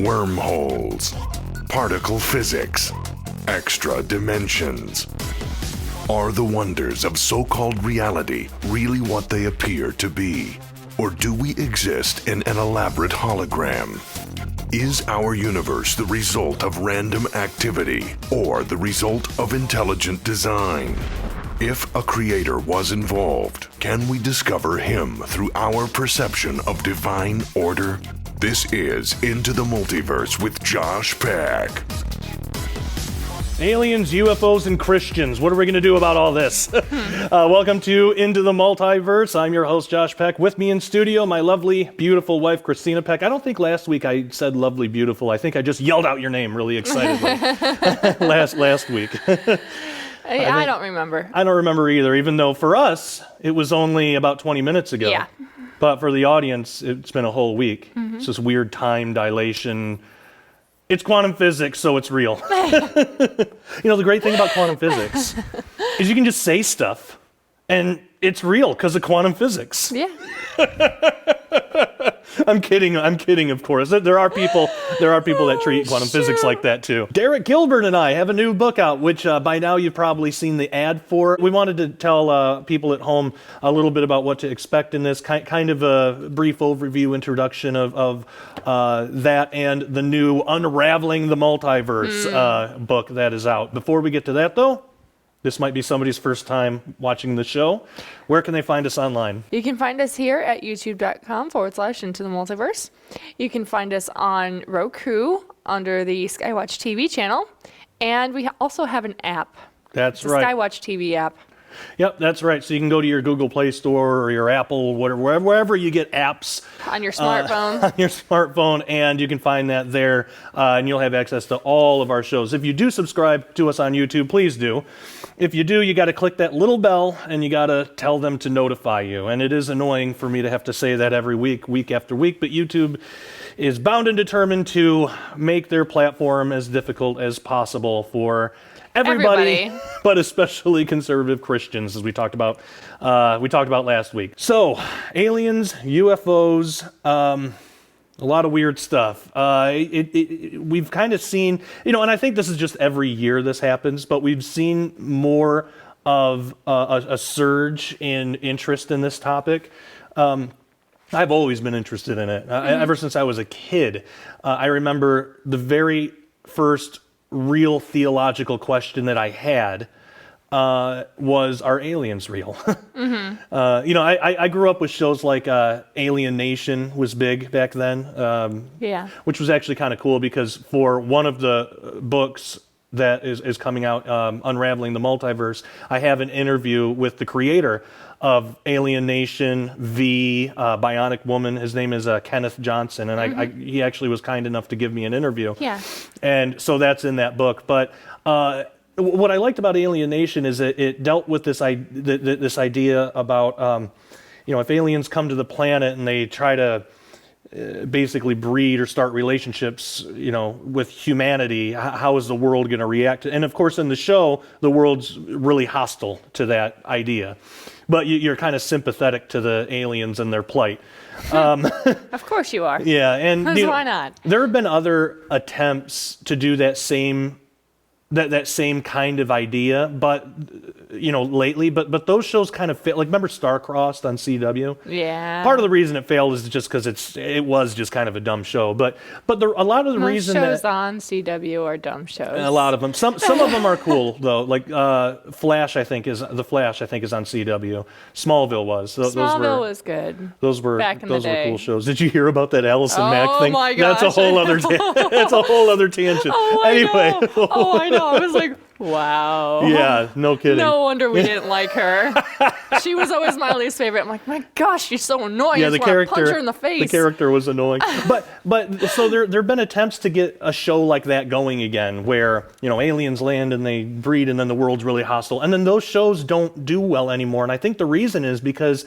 wormholes, particle physics, extra dimensions. Are the wonders of so-called reality really what they appear to be? Or do we exist in an elaborate hologram? Is our universe the result of random activity or the result of intelligent design? If a creator was involved, can we discover him through our perception of divine order? This is Into the Multiverse with Josh Peck. Aliens, UFOs, and Christians. What are we going to do about all this? Welcome to Into the Multiverse. I'm your host, Josh Peck. With me in studio, my lovely, beautiful wife, Christina Peck. I don't think last week I said lovely, beautiful. I think I just yelled out your name really excitedly last week. I don't remember. I don't remember either, even though for us, it was only about 20 minutes ago. Yeah. But for the audience, it's been a whole week. It's this weird time dilation. It's quantum physics, so it's real. You know, the great thing about quantum physics is you can just say stuff, and it's real because of quantum physics. Yeah. I'm kidding, of course. There are people that treat quantum physics like that too. Derek Gilbert and I have a new book out, which by now you've probably seen the ad for. We wanted to tell people at home a little bit about what to expect in this, kind of a brief overview, introduction of that and the new Unraveling the Multiverse book that is out. Before we get to that though, this might be somebody's first time watching the show. Where can they find us online? You can find us here at youtube.com/Into the Multiverse. You can find us on Roku under the Skywatch TV channel. And we also have an app. That's the right. Skywatch TV app. Yep, that's right. So you can go to your Google Play Store or your Apple, whatever, wherever you get apps. On your smartphone. On your smartphone, and you can find that there, and you'll have access to all of our shows. If you do subscribe to us on YouTube, please do. If you do, you got to click that little bell, and you got to tell them to notify you. And it is annoying for me to have to say that every week after week, but YouTube is bound and determined to make their platform as difficult as possible for everybody, but especially conservative Christians, as we talked about last week. So, aliens, UFOs, a lot of weird stuff. We've kind of seen, and I think this is just every year this happens, but we've seen more of a surge in interest in this topic. I've always been interested in it. Ever since I was a kid. I remember the very first real theological question that I had was, are aliens real? I grew up with shows like Alien Nation was big back then, which was actually kind of cool because for one of the books that is coming out, Unraveling the Multiverse, I have an interview with the creator of Alien Nation, Bionic Woman. His name is Kenneth Johnson, and he actually was kind enough to give me an interview. Yeah. And so that's in that book. But what I liked about Alien Nation is that it dealt with this idea about, if aliens come to the planet and they try to basically breed or start relationships, with humanity, how is the world going to react? And of course, in the show, the world's really hostile to that idea. But you're kind of sympathetic to the aliens and their plight. Of course you are. Yeah, and why not? There have been other attempts to do that same kind of idea, but lately. But those shows kind of fail. Like, remember Star-Crossed on CW? Yeah. Part of the reason it failed is just because it was just kind of a dumb show. But a lot of the reason shows on CW are dumb shows. A lot of them. Some of them are cool though. Like Flash, I think is on CW. Smallville was. Smallville was good. Those were back in the day. Were cool shows. Did you hear about that Allison Mack thing? Oh my gosh! That's a whole other. That's a whole other tangent. Oh, anyway. I know. I was like, wow. Yeah, no kidding. No wonder we didn't like her. She was always my least favorite. I'm like, my gosh, she's so annoying. Yeah, I just want to punch her in the face. The character was annoying. But so there have been attempts to get a show like that going again, where aliens land and they breed, and then the world's really hostile, and then those shows don't do well anymore. And I think the reason is because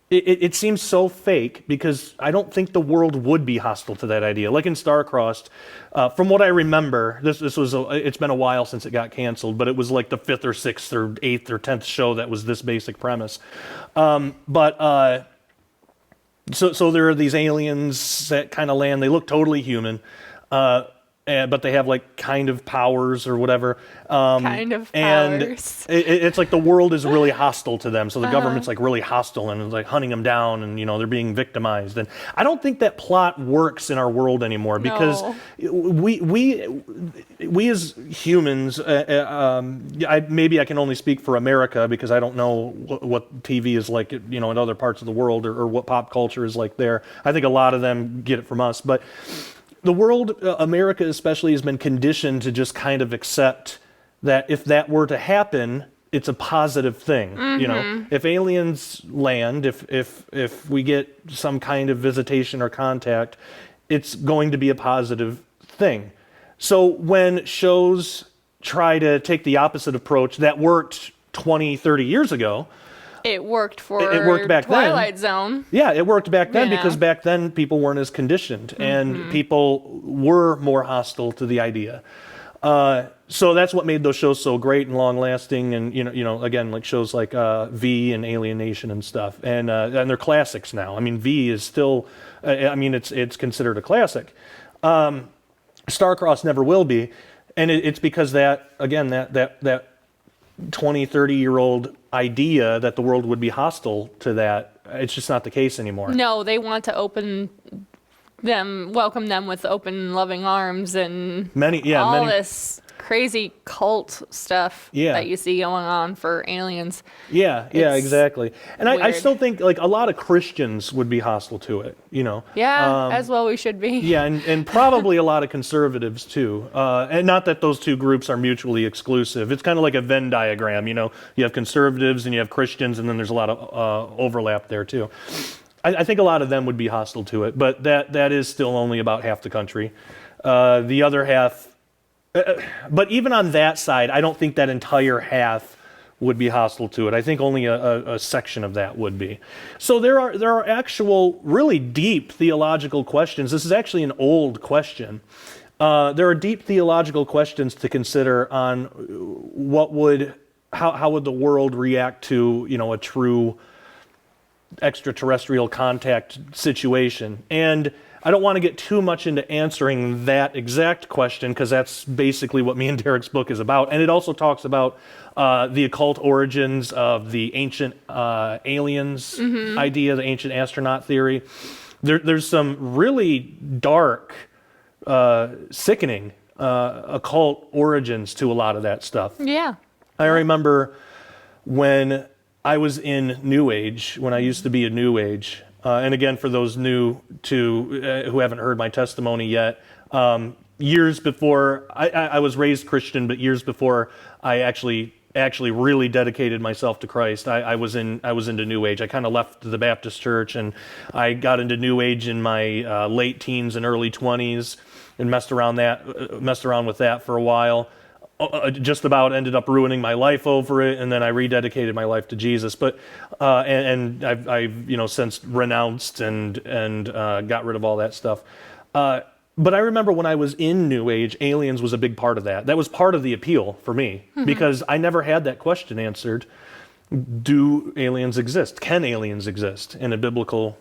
it seems so fake, because I don't think the world would be hostile to that idea. Like in Star-Crossed, from what I remember, it's been a while since it got canceled, but it was like the 5th or 6th or 8th or 10th show that was this basic premise. So there are these aliens that kind of land. They look totally human. But they have like kind of powers or whatever. Kind of and powers. It's like the world is really hostile to them. So the government's like really hostile and is like hunting them down, and they're being victimized. And I don't think that plot works in our world anymore because we as humans, maybe I can only speak for America because I don't know what TV is like, in other parts of the world or what pop culture is like there. I think a lot of them get it from us, but the world, America especially, has been conditioned to just kind of accept that if that were to happen, it's a positive thing. If aliens land, if we get some kind of visitation or contact, it's going to be a positive thing. So when shows try to take the opposite approach, that worked 20, 30 years ago. It worked for it worked back Twilight then. Zone. Yeah, it worked back then because back then people weren't as conditioned and people were more hostile to the idea. So that's what made those shows so great and long-lasting, and again, like shows like V and Alien Nation and stuff, and they're classics now. I mean, V is still, it's considered a classic. Star-Crossed never will be, and it's because that 20, 30-year-old idea that the world would be hostile to that, it's just not the case anymore. No, they want to welcome them with open, loving arms and all this crazy cult stuff that you see going on for aliens. Yeah, exactly. And I still think like a lot of Christians would be hostile to it, Yeah, as well we should be. Yeah, and probably a lot of conservatives too. And not that those two groups are mutually exclusive. It's kind of like a Venn diagram, You have conservatives and you have Christians, and then there's a lot of overlap there too. I think a lot of them would be hostile to it, but that is still only about half the country. The other half, but even on that side, I don't think that entire half would be hostile to it. I think only a section of that would be. So there are actual really deep theological questions. This is actually an old question. There are deep theological questions to consider on how would the world react to a true extraterrestrial contact situation. And I don't want to get too much into answering that exact question because that's basically what me and Derek's book is about. And it also talks about the occult origins of the ancient aliens idea, the ancient astronaut theory. There's some really dark, sickening occult origins to a lot of that stuff. Yeah. I remember when I was in New Age, when I used to be a New Age, and again, for those new to who haven't heard my testimony yet, years before I was raised Christian, but years before I actually really dedicated myself to Christ, I was into New Age. I kind of left the Baptist church and I got into New Age in my late teens and early 20s and messed around with that for a while. Just about ended up ruining my life over it, and then I rededicated my life to Jesus. But and I've since renounced and got rid of all that stuff. But I remember when I was in New Age, aliens was a big part of that. That was part of the appeal for me because I never had that question answered. Do aliens exist? Can aliens exist in a biblical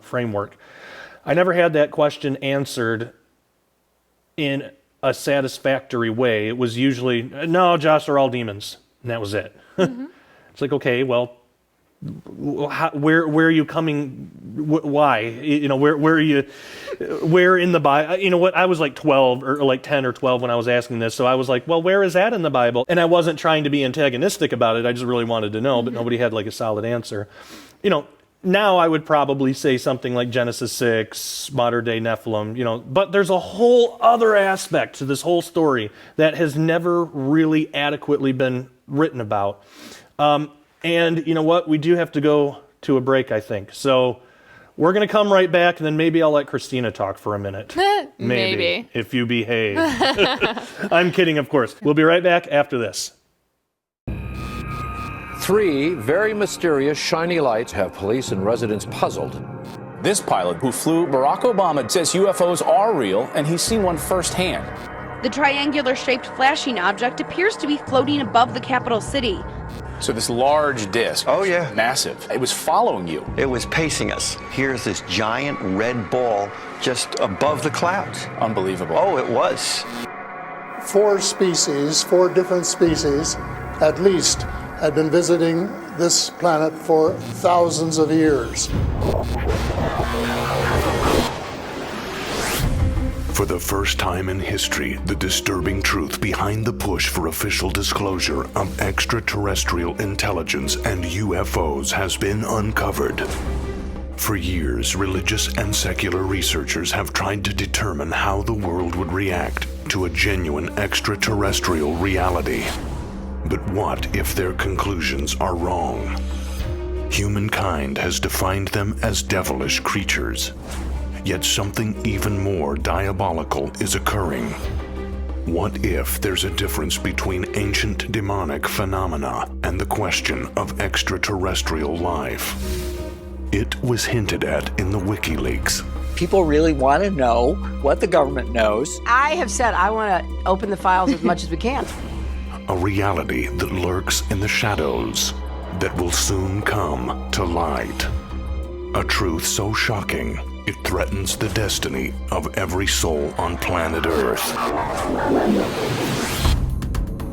framework? I never had that question answered in a satisfactory way. It was usually, no, Josh, they're all demons. And that was it. It's like, okay, well, where are you coming? Why? Where are you? Where in the Bible? I was like 12 or like 10 or 12 when I was asking this. So I was like, well, where is that in the Bible? And I wasn't trying to be antagonistic about it. I just really wanted to know, but nobody had like a solid answer. Now I would probably say something like Genesis 6, modern day Nephilim, but there's a whole other aspect to this whole story that has never really adequately been written about. And you know what? We do have to go to a break, I think. So we're going to come right back, and then maybe I'll let Christina talk for a minute. Maybe. If you behave. I'm kidding, of course. We'll be right back after this. 3 very mysterious shiny lights have police and residents puzzled. This pilot who flew Barack Obama says UFOs are real and he's seen one firsthand. The triangular-shaped flashing object appears to be floating above the capital city. So this large disc. Oh, yeah. Massive. It was following you. It was pacing us. Here's this giant red ball just above the clouds. Unbelievable. Oh, it was. Four different species, at least, had been visiting this planet for thousands of years. For the first time in history, the disturbing truth behind the push for official disclosure of extraterrestrial intelligence and UFOs has been uncovered. For years, religious and secular researchers have tried to determine how the world would react to a genuine extraterrestrial reality. But what if their conclusions are wrong? Humankind has defined them as devilish creatures. Yet something even more diabolical is occurring. What if there's a difference between ancient demonic phenomena and the question of extraterrestrial life? It was hinted at in the WikiLeaks. People really want to know what the government knows. I have said I want to open the files as much as we can. A reality that lurks in the shadows that will soon come to light. A truth so shocking, it threatens the destiny of every soul on planet Earth.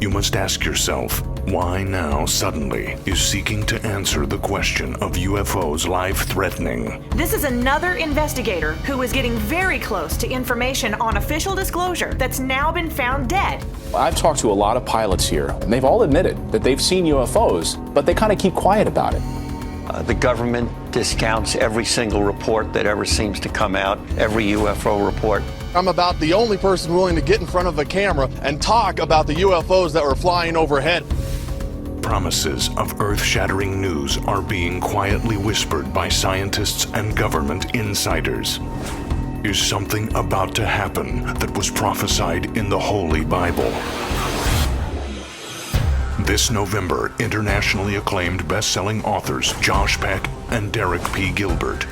You must ask yourself, why now suddenly is seeking to answer the question of UFOs life-threatening? This is another investigator who is getting very close to information on official disclosure that's now been found dead. I've talked to a lot of pilots here, and they've all admitted that they've seen UFOs, but they kind of keep quiet about it. The government discounts every single report that ever seems to come out, every UFO report. I'm about the only person willing to get in front of the camera and talk about the UFOs that were flying overhead. Promises of earth-shattering news are being quietly whispered by scientists and government insiders. Is something about to happen that was prophesied in the Holy Bible? This November, internationally acclaimed best-selling authors Josh Peck and Derek P. Gilbert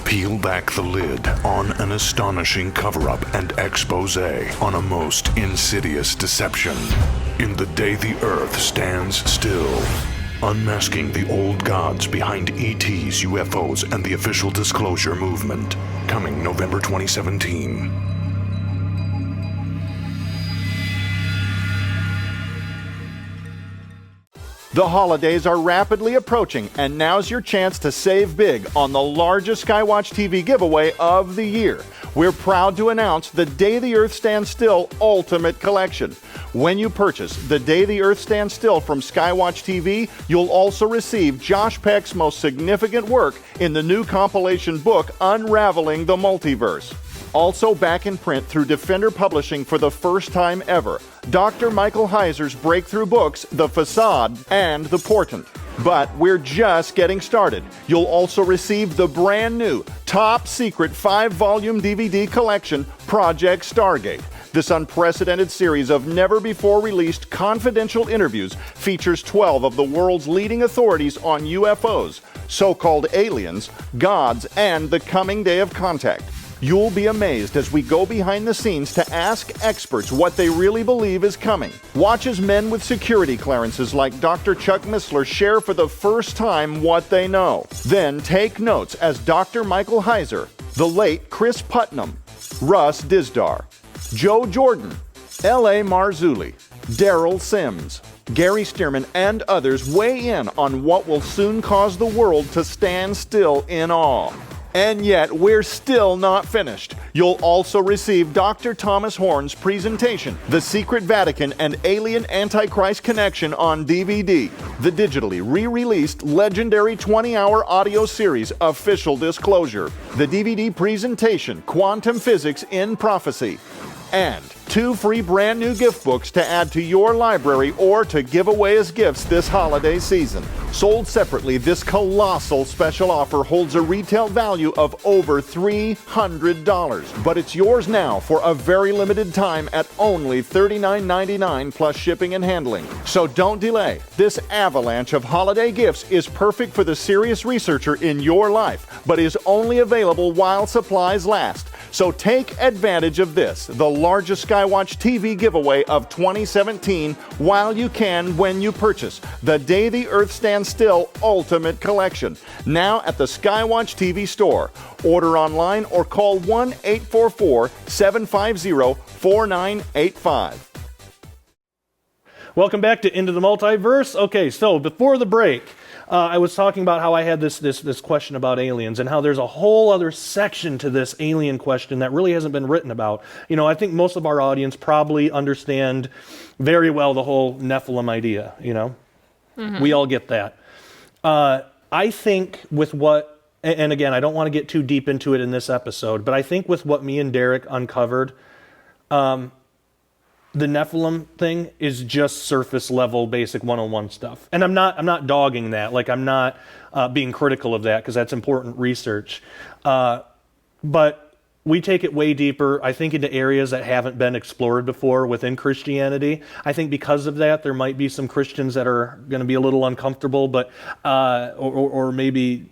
peel back the lid on an astonishing cover-up and expose on a most insidious deception. In The Day the Earth Stands Still, unmasking the old gods behind ETs, UFOs, and the official disclosure movement. Coming November 2017. The holidays are rapidly approaching, and now's your chance to save big on the largest Skywatch TV giveaway of the year. We're proud to announce the Day the Earth Stands Still Ultimate Collection. When you purchase The Day the Earth Stands Still from Skywatch TV, you'll also receive Josh Peck's most significant work in the new compilation book, Unraveling the Multiverse. Also back in print through Defender Publishing for the first time ever, Dr. Michael Heiser's breakthrough books, The Facade and The Portent. But we're just getting started. You'll also receive the brand new, top secret 5-volume DVD collection, Project Stargate. This unprecedented series of never-before-released confidential interviews features 12 of the world's leading authorities on UFOs, so-called aliens, gods, and the coming day of contact. You'll be amazed as we go behind the scenes to ask experts what they really believe is coming. Watch as men with security clearances like Dr. Chuck Missler share for the first time what they know. Then take notes as Dr. Michael Heiser, the late Chris Putnam, Russ Dizdar, Joe Jordan, L.A. Marzulli, Daryl Sims, Gary Stearman, and others weigh in on what will soon cause the world to stand still in awe. And yet, we're still not finished. You'll also receive Dr. Thomas Horn's presentation, The Secret Vatican and Alien Antichrist Connection on DVD, the digitally re-released legendary 20-hour audio series, Official Disclosure, the DVD presentation, Quantum Physics in Prophecy, and 2 free brand new gift books to add to your library or to give away as gifts this holiday season. Sold separately, this colossal special offer holds a retail value of over $300, but it's yours now for a very limited time at only $39.99 plus shipping and handling. So don't delay. This avalanche of holiday gifts is perfect for the serious researcher in your life, but is only available while supplies last. So take advantage of this, the largest Skywatch TV giveaway of 2017, while you can when you purchase the Day the Earth Stands Still Ultimate Collection, now at the Skywatch TV store. Order online or call 1-844-750-4985. Welcome back to Into the Multiverse. Okay, so before the break, I was talking about how I had this question about aliens and how there's a whole other section to this alien question that really hasn't been written about. You know, I think most of our audience probably understand very well the whole Nephilim idea, you know? Mm-hmm. We all get that. I think with what, and again, I don't want to get too deep into it in this episode, but I think with what me and Derek uncovered, the Nephilim thing is just surface level basic 101 stuff. And I'm not dogging that. Like, I'm not being critical of that because that's important research. But we take it way deeper, I think, into areas that haven't been explored before within Christianity. I think because of that, there might be some Christians that are going to be a little uncomfortable, but or maybe,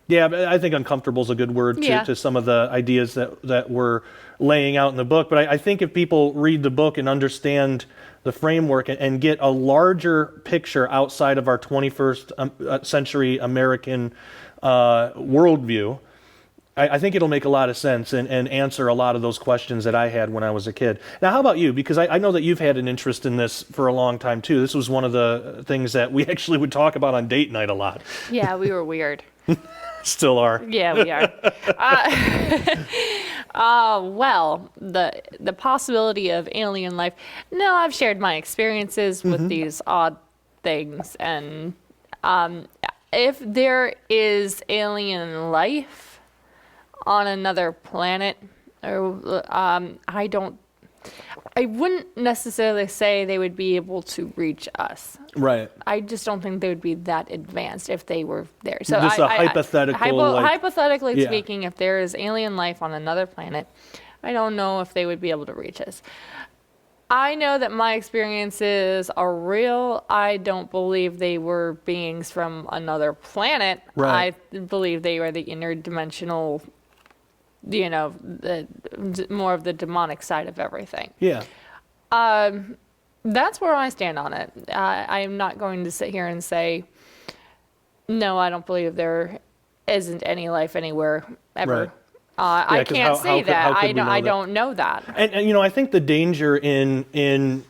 yeah, I think uncomfortable is a good word to some of the ideas that we're laying out in the book. But I think if people read the book and understand the framework and get a larger picture outside of our 21st century American worldview, I think it'll make a lot of sense and answer a lot of those questions that I had when I was a kid. Now, how about you? Because I know that you've had an interest in this for a long time, too. This was one of the things that we actually would talk about on date night a lot. Yeah, we were weird. Still are. Yeah, we are. Well, the possibility of alien life. No, I've shared my experiences with these odd things, and if there is alien life on another planet, or I wouldn't necessarily say they would be able to reach us. Right. I just don't think they would be that advanced if they were there. So just a hypothetical. Hypothetically speaking, if there is alien life on another planet, I don't know if they would be able to reach us. I know that my experiences are real. I don't believe they were beings from another planet. Right. I believe they were the interdimensional, you know, more of the demonic side of everything. Yeah. That's where I stand on it. I am not going to sit here and say, no, I don't believe there isn't any life anywhere ever. Right. I can't say that. I don't know that. And you know, I think the danger in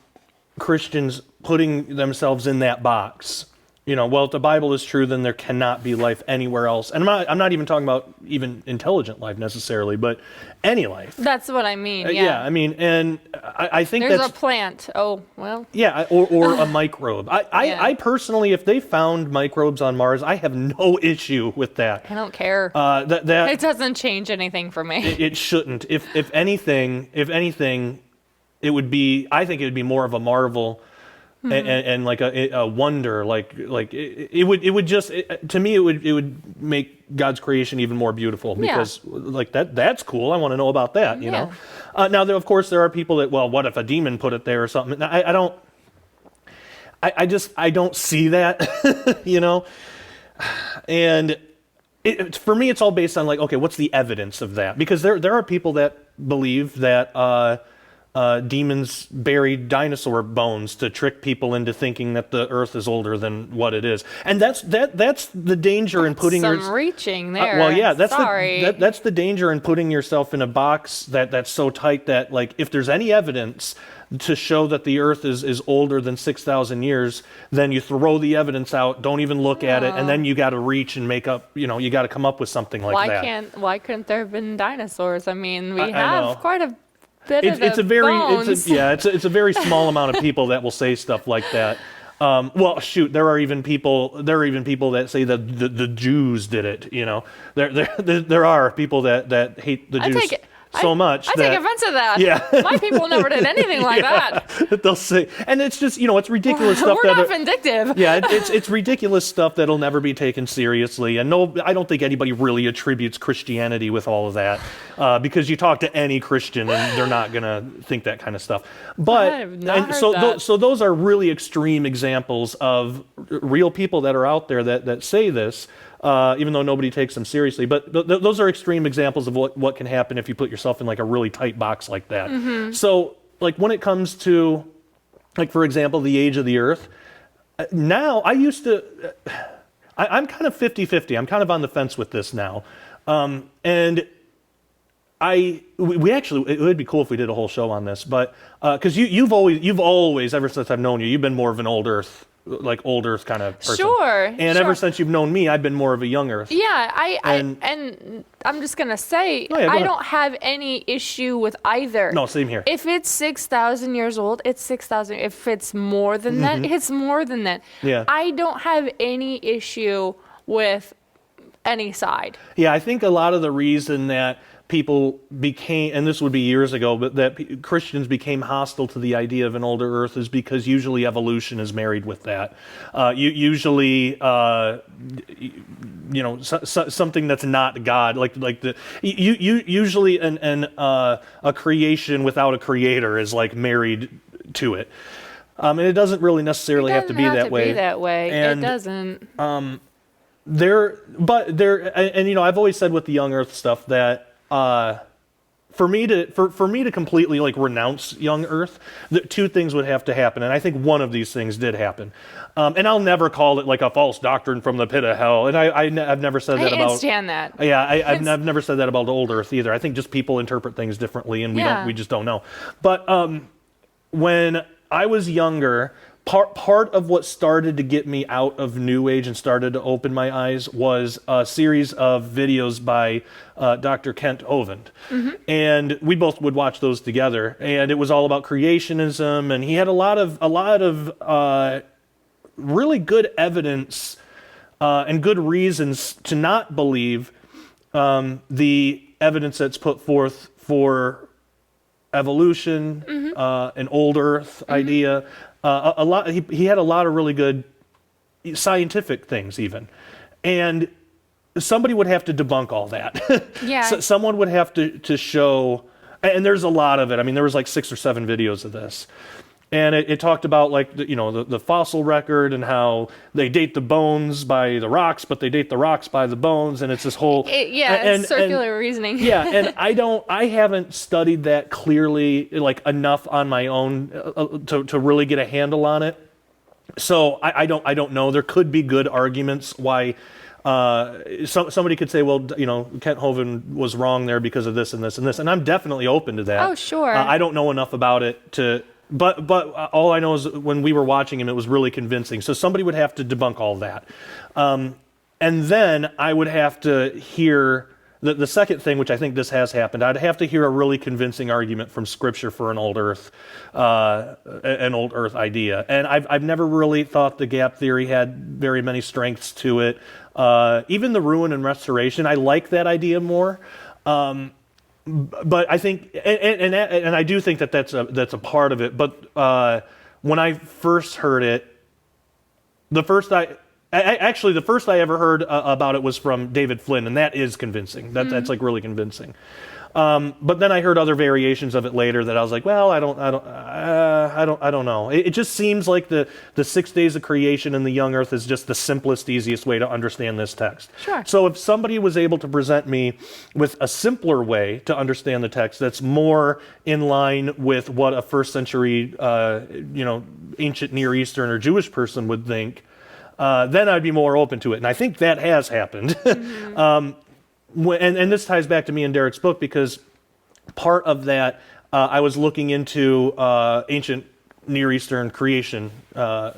Christians putting themselves in that box, you know, well, if the Bible is true, then there cannot be life anywhere else. And I'm not even talking about even intelligent life necessarily, but any life. That's what I mean, yeah. I mean, and I think there's that's... a plant. Oh, well. Yeah, or a microbe. I personally, if they found microbes on Mars, I have no issue with that. I don't care. That it doesn't change anything for me. It shouldn't. If anything, it would be... I think it would be more of a marvel. And like a wonder, like it would just to me it would make God's creation even more beautiful because like that's cool. I want to know about that, you know. Now of course there are people that, well, what if a demon put it there or something? I don't see that, you know. And for me it's all based on like, okay, what's the evidence of that? Because there are people that believe that demons buried dinosaur bones to trick people into thinking that the Earth is older than what it is, and that's the danger in putting some reaching there. Well, yeah, that's the danger in putting yourself in a box that's so tight that, like, if there's any evidence to show that the Earth is older than 6,000 years, then you throw the evidence out, don't even look at it, and then you got to reach and make up. You know, you got to come up with something like that. Why couldn't there have been dinosaurs? I mean, we have quite a it's a very small amount of people that will say stuff like that. Well, shoot, there are even people that say that the Jews did it. You know, there are people that hate the Jews so much. I take offense to that. Yeah. My people never did anything like that. They'll say, and it's just, you know, it's ridiculous stuff. We're not vindictive. Yeah, it's ridiculous stuff that'll never be taken seriously. And no, I don't think anybody really attributes Christianity with all of that, because you talk to any Christian and they're not gonna think that kind of stuff. But so those are really extreme examples of real people that are out there that say this. even though nobody takes them seriously. But those are extreme examples of what can happen if you put yourself in like a really tight box like that. Mm-hmm. So like when it comes to, like for example, the age of the Earth, now I used to, I'm kind of 50-50. I'm kind of on the fence with this now. And we actually, it would be cool if we did a whole show on this, but because you've always, ever since I've known you, you've been more of an old Earth kind of person. Sure. And ever since you've known me, I've been more of a young Earth. Yeah, and I'm just gonna say, Oh, yeah, go I ahead. don't have any issue with either. No, same here. If it's 6,000 years old, it's 6,000. If it's more than that, it's more than that. Yeah. I don't have any issue with any side. Yeah, I think a lot of the reason that people became, and this would be years ago, but that Christians became hostile to the idea of an older Earth is because usually evolution is married with that. Usually, something that's not God, usually a creation without a creator is like married to it, and it doesn't really necessarily have to be that way. It doesn't. I've always said with the young Earth stuff that for me to completely like renounce young Earth, two things would have to happen, and I think one of these things did happen. And I'll never call it like a false doctrine from the pit of hell, and I've never said that I about. understand that. Yeah, I've never said that about old Earth either. I think just people interpret things differently, and we just don't know. But when I was younger, part of what started to get me out of New Age and started to open my eyes was a series of videos by Dr. Kent Hovind. Mm-hmm. And we both would watch those together. And it was all about creationism, and he had a lot of really good evidence and good reasons to not believe the evidence that's put forth for evolution, an old Earth idea. He had a lot of really good scientific things even, and somebody would have to debunk all that. Yeah. Someone would have to show, and there's a lot of it. I mean, there was like 6 or 7 videos of this, and it talked about like the fossil record and how they date the bones by the rocks, but they date the rocks by the bones, and it's this whole circular reasoning. Yeah, and I haven't studied that clearly like enough on my own to really get a handle on it. So I don't know. There could be good arguments why somebody could say, well, Kent Hovind was wrong there because of this and this and this, and I'm definitely open to that. Oh, sure. I don't know enough about it to. But all I know is when we were watching him, it was really convincing. So somebody would have to debunk all that. And then I would have to hear the second thing, which I think this has happened. I'd have to hear a really convincing argument from Scripture for an old Earth idea. And I've never really thought the gap theory had very many strengths to it. Even the ruin and restoration, I like that idea more. But I think, and I do think that's a part of it. But when I first heard it, the first I ever heard about it was from David Flynn, and that is convincing. That's like really convincing. But then I heard other variations of it later that I was like, well, I don't know. It just seems like the 6 days of creation and the young Earth is just the simplest, easiest way to understand this text. Sure. So if somebody was able to present me with a simpler way to understand the text that's more in line with what a first century, ancient Near Eastern or Jewish person would think, then I'd be more open to it. And I think that has happened. Mm-hmm. And this ties back to me and Derek's book, because part of that, I was looking into ancient Near Eastern creation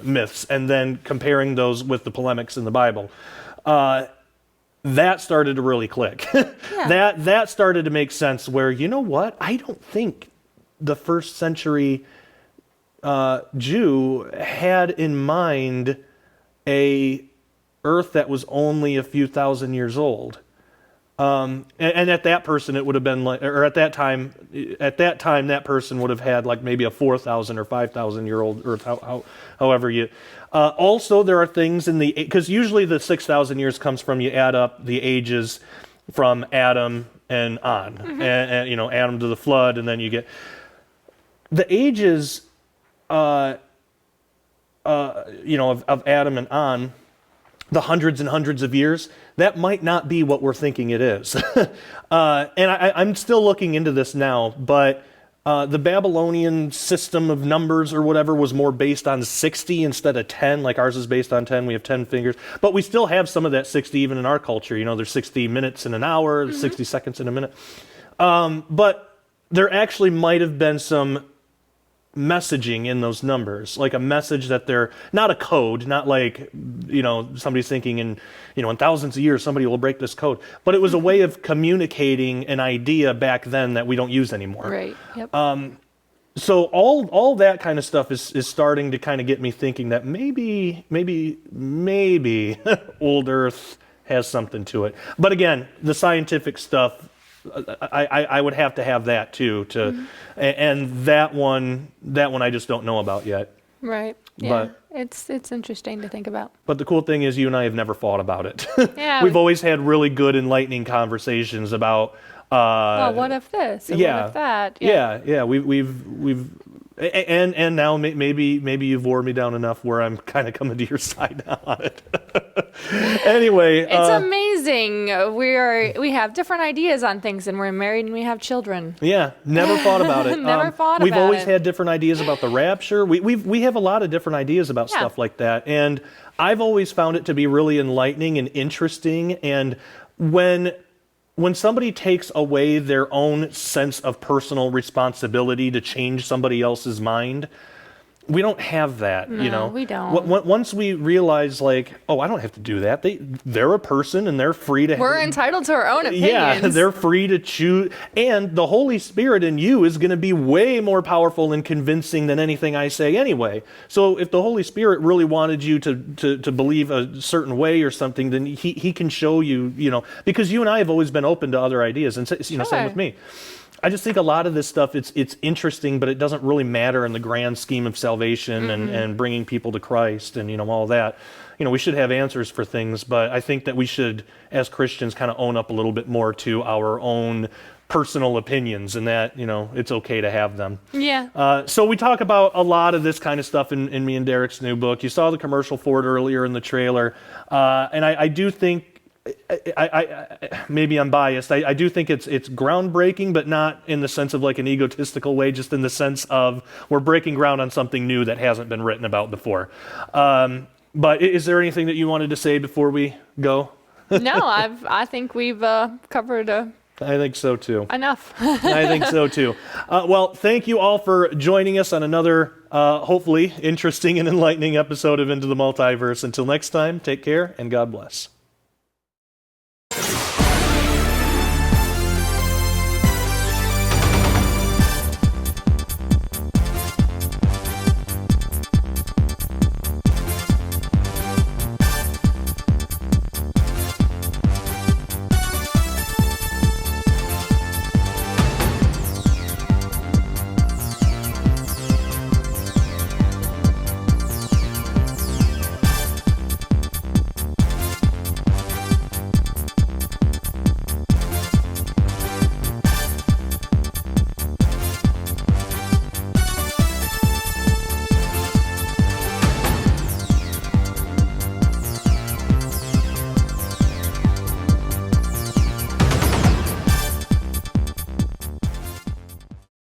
myths and then comparing those with the polemics in the Bible. That started to really click. Yeah. That started to make sense where, you know what? I don't think the first century Jew had in mind a Earth that was only a few thousand years old. And at that person, it would have been like, or at that time, that person would have had like maybe a 4,000 or 5,000 year old Earth. However you. Also, there are things in because usually the 6,000 years comes from you add up the ages from Adam and on, mm-hmm. and Adam to the flood, and then you get the ages, of Adam and on. the hundreds and hundreds of years, that might not be what we're thinking it is. And I'm still looking into this now, but the Babylonian system of numbers or whatever was more based on 60 instead of 10, like ours is based on 10. We have 10 fingers. But we still have some of that 60 even in our culture. You know, there's 60 minutes in an hour, 60 seconds in a minute. But there actually might have been some messaging in those numbers, like a message that they're not a code, not like, you know, somebody's thinking in thousands of years somebody will break this code, but it was a way of communicating an idea back then that we don't use anymore. Right. Yep. So all that kind of stuff is starting to kind of get me thinking that maybe old Earth has something to it. But again, the scientific stuff, I would have to have that too, and that one I just don't know about yet. Right. Yeah. But it's interesting to think about. But the cool thing is, you and I have never fought about it. Yeah. We've always had really good, enlightening conversations about. Well, what if this? And yeah. What if that? Yeah. We've. And now maybe you've wore me down enough where I'm kind of coming to your side now on it. Anyway, it's amazing. We have different ideas on things, and we're married and we have children. Yeah, never thought about it. Never thought We've about always it. had different ideas about the rapture. We have a lot of different ideas about stuff like that, and I've always found it to be really enlightening and interesting. And when somebody takes away their own sense of personal responsibility to change somebody else's mind, we don't have that, No, we don't. Once we realize, like, oh, I don't have to do that. They're a person and they're free to. We're entitled to our own opinions. Yeah, they're free to choose. And the Holy Spirit in you is going to be way more powerful and convincing than anything I say anyway. So if the Holy Spirit really wanted you to believe a certain way or something, then he can show you, because you and I have always been open to other ideas. And, same with me. I just think a lot of this stuff, it's interesting, but it doesn't really matter in the grand scheme of salvation and bringing people to Christ and, all that. We should have answers for things, but I think that we should, as Christians, kind of own up a little bit more to our own personal opinions, and that, it's okay to have them. Yeah. So we talk about a lot of this kind of stuff in me and Derek's new book. You saw the commercial for it earlier in the trailer, and I do think, maybe I'm biased. I do think it's groundbreaking, but not in the sense of like an egotistical way, just in the sense of we're breaking ground on something new that hasn't been written about before. But is there anything that you wanted to say before we go? No, I think we've covered I think so too. enough. I think so too. Well, thank you all for joining us on another, hopefully, interesting and enlightening episode of Into the Multiverse. Until next time, take care and God bless.